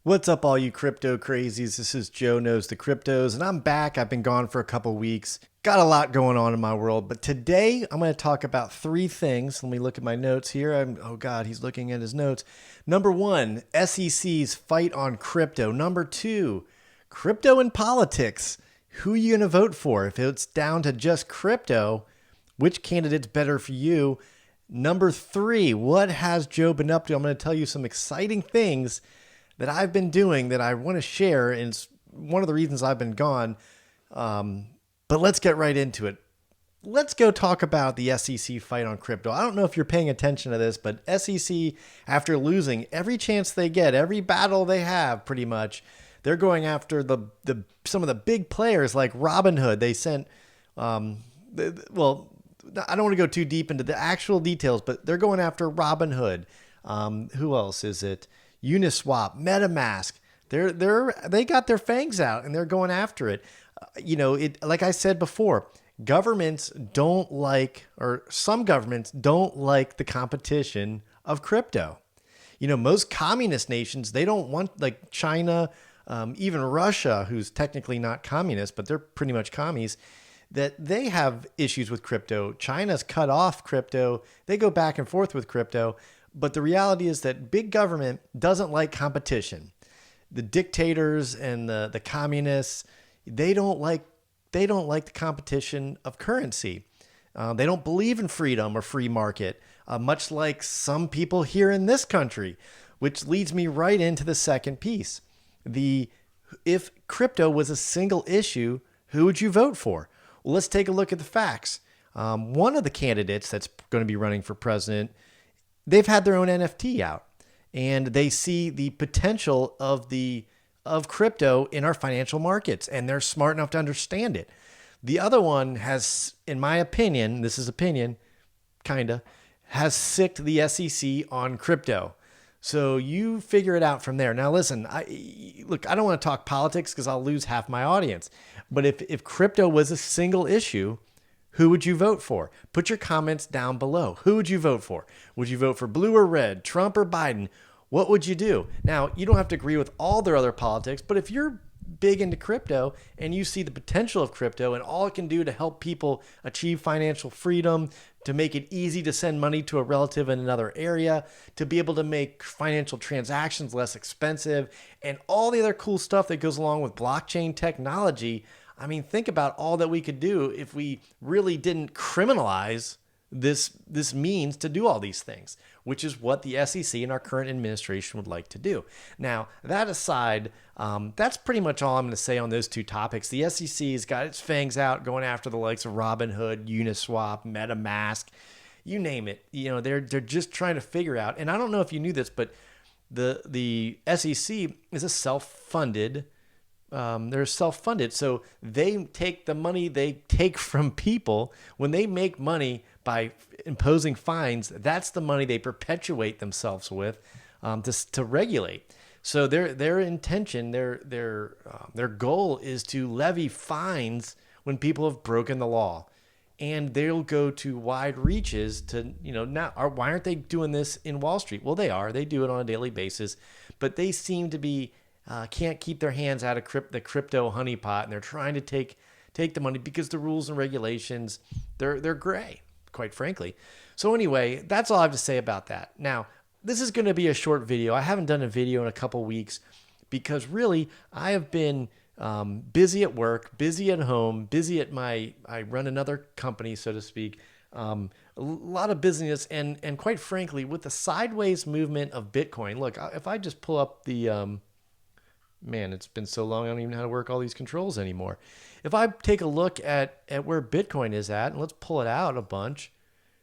What's up, all you crypto crazies? This is Joe Knows the Cryptos, and I'm back. I've been gone for a couple weeks. Got a lot going on in my world, but today I'm going to talk about three things. Let me look at my notes here. Oh God, he's looking at his notes. Number one, SEC's fight on crypto. Number two, crypto and politics. Who are you going to vote for? If it's down to just crypto, which candidate's better for you? Number three, what has Joe been up to? I'm going to tell you some exciting things that I've been doing that I want to share, and it's one of the reasons I've been gone. But let's get right into it. Let's go talk about the SEC fight on crypto. I don't know if you're paying attention to this, but SEC, after losing every chance they get, every battle they have, pretty much, they're going after some of the big players like Robinhood. They sent, well, I don't want to go too deep into the actual details, but they're going after Robinhood. Who else is it? Uniswap, MetaMask. They got their fangs out and they're going after it. Like I said before, governments don't like, or some governments don't like the competition of crypto. Most communist nations, they don't want, like China, even Russia, who's technically not communist, but they're pretty much commies, that they have issues with crypto. China's cut off crypto. They go back and forth with crypto. But the reality is that big government doesn't like competition. The dictators and the communists, they don't like the competition of currency. They don't believe in freedom or free market, much like some people here in this country, which leads me right into the second piece. If crypto was a single issue, who would you vote for? Well, let's take a look at the facts. One of the candidates that's going to be running for president, they've had their own NFT out, and they see the potential of crypto in our financial markets, and they're smart enough to understand it. The other one has, in my opinion, this is opinion, has sicked the SEC on crypto. So you figure it out from there. Now, listen, I don't want to talk politics because I'll lose half my audience. But if crypto was a single issue, who would you vote for? Put your comments down below. Who would you vote for? Would you vote for blue or red, Trump or Biden? What would you do? Now, you don't have to agree with all their other politics, but if you're big into crypto and you see the potential of crypto and all it can do to help people achieve financial freedom, to make it easy to send money to a relative in another area, to be able to make financial transactions less expensive, and all the other cool stuff that goes along with blockchain technology, I mean, think about all that we could do if we really didn't criminalize this means to do all these things, which is what the SEC and our current administration would like to do. Now, that aside, that's pretty much all I'm going to say on those two topics. The SEC's got its fangs out going after the likes of Robinhood, Uniswap, MetaMask, you name it. They're just trying to figure out, and I don't know if you knew this, but the SEC is a self-funded. They're self-funded, so they take the money they take from people. When they make money by imposing fines, that's the money they perpetuate themselves with to regulate. So their intention, their goal is to levy fines when people have broken the law, and they'll go to wide reaches to why aren't they doing this in Wall Street? Well, they are. They do it on a daily basis, but they seem to be. Can't keep their hands out of the crypto honeypot, and they're trying to take the money because the rules and regulations, they're gray, quite frankly. So anyway, that's all I have to say about that. Now, this is going to be a short video. I haven't done a video in a couple weeks because really I have been busy at work, busy at home, busy at I run another company, so to speak. A lot of business, and quite frankly, with the sideways movement of Bitcoin. Look, if I just pull up the man, it's been so long I don't even know how to work all these controls anymore. If I take a look at where Bitcoin is at, and let's pull it out a bunch,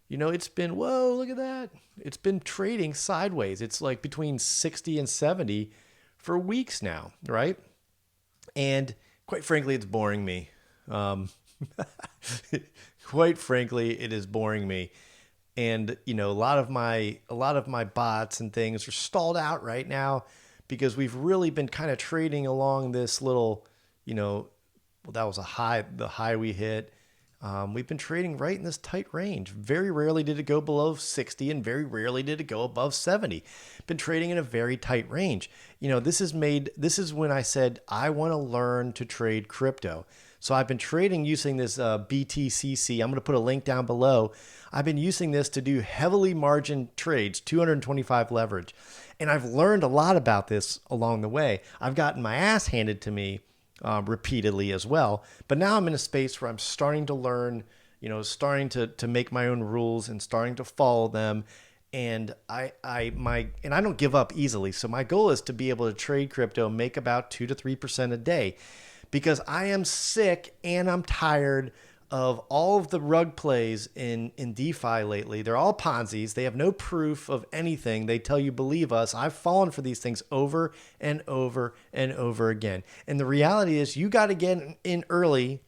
it's been, whoa, look at that. It's been trading sideways. It's like between 60 and 70 for weeks now, right? And quite frankly, it's boring me. Quite frankly, it is boring me. And, a lot of my bots and things are stalled out right now, because we've really been kind of trading along this little, well, that was the high we hit. We've been trading right in this tight range. Very rarely did it go below 60 and very rarely did it go above 70. Been trading in a very tight range. This is when I said I want to learn to trade crypto. So I've been trading using this BTCC. I'm going to put a link down below. I've been using this to do heavily margin trades, 225 leverage. And I've learned a lot about this along the way. I've gotten my ass handed to me repeatedly as well. But now I'm in a space where I'm starting to learn, starting to make my own rules and starting to follow them. And I don't give up easily. So my goal is to be able to trade crypto, make about 2 to 3% a day, because I am sick and I'm tired of all of the rug plays in DeFi lately. They're all Ponzi's. They have no proof of anything. They tell you, believe us. I've fallen for these things over and over and over again. And the reality is you got to get in early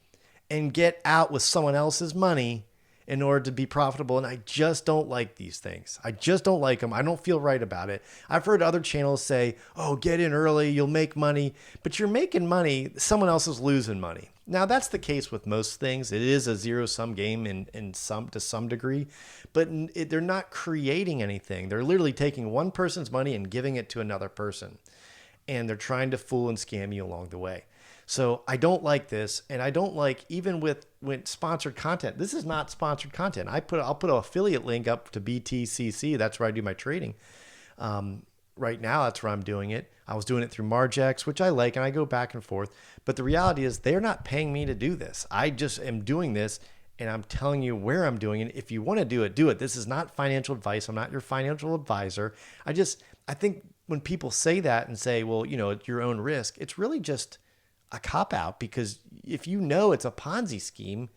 and get out with someone else's money in order to be profitable. And I just don't like these things. I just don't like them. I don't feel right about it. I've heard other channels say, oh, get in early, you'll make money. But you're making money, someone else is losing money. Now, that's the case with most things. It is a zero-sum game to some degree, but they're not creating anything. They're literally taking one person's money and giving it to another person. And they're trying to fool and scam you along the way. So I don't like this, and I don't like, even with sponsored content. This is not sponsored content. I'll put an affiliate link up to BTCC. That's where I do my trading. Right now, that's where I'm doing it. I was doing it through Margex, which I like, and I go back and forth. But the reality is they're not paying me to do this. I just am doing this, and I'm telling you where I'm doing it. If you want to do it, do it. This is not financial advice. I'm not your financial advisor. I think when people say that and say, well, at your own risk, it's really just a cop-out, because if it's a Ponzi scheme,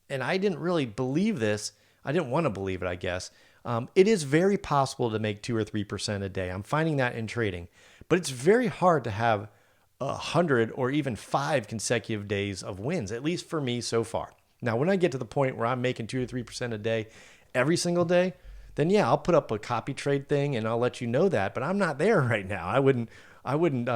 and I didn't really believe this, I didn't want to believe it, I guess. It is very possible to make 2 or 3% a day. I'm finding that in trading, but it's very hard to have 100 or even 5 consecutive days of wins, at least for me so far. Now, when I get to the point where I'm making 2 to 3% a day every single day, then yeah, I'll put up a copy trade thing and I'll let you know that, but I'm not there right now. I wouldn't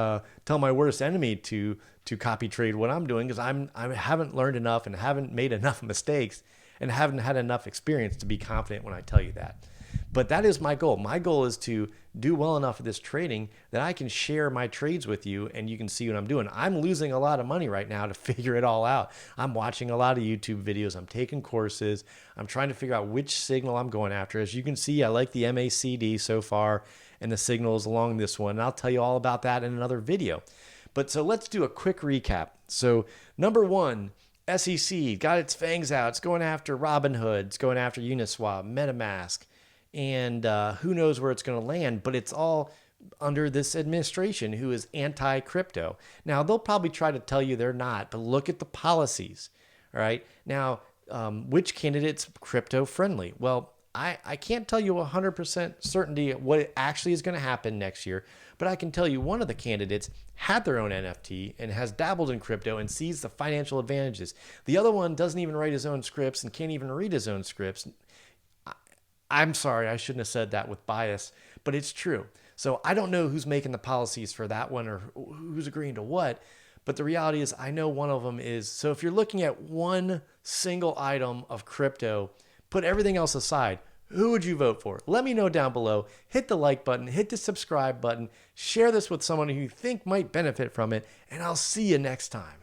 tell my worst enemy to copy trade what I'm doing, because I haven't learned enough and haven't made enough mistakes and haven't had enough experience to be confident when I tell you that. But that is my goal. My goal is to do well enough at this trading that I can share my trades with you and you can see what I'm doing. I'm losing a lot of money right now to figure it all out. I'm watching a lot of YouTube videos. I'm taking courses. I'm trying to figure out which signal I'm going after. As you can see, I like the MACD so far and the signals along this one. And I'll tell you all about that in another video. But so let's do a quick recap. So number one, SEC got its fangs out. It's going after Robinhood. It's going after Uniswap, MetaMask, and who knows where it's going to land. But it's all under this administration who is anti-crypto. Now, they'll probably try to tell you they're not, but look at the policies. All right. Now, which candidate's crypto friendly? Well, I can't tell you 100% certainty what actually is going to happen next year, but I can tell you one of the candidates had their own NFT and has dabbled in crypto and sees the financial advantages. The other one doesn't even write his own scripts and can't even read his own scripts. I'm sorry, I shouldn't have said that with bias, but it's true. So I don't know who's making the policies for that one or who's agreeing to what, but the reality is I know one of them is. So if you're looking at one single item of crypto, put everything else aside, who would you vote for? Let me know down below. Hit the like button, hit the subscribe button, share this with someone who you think might benefit from it, and I'll see you next time.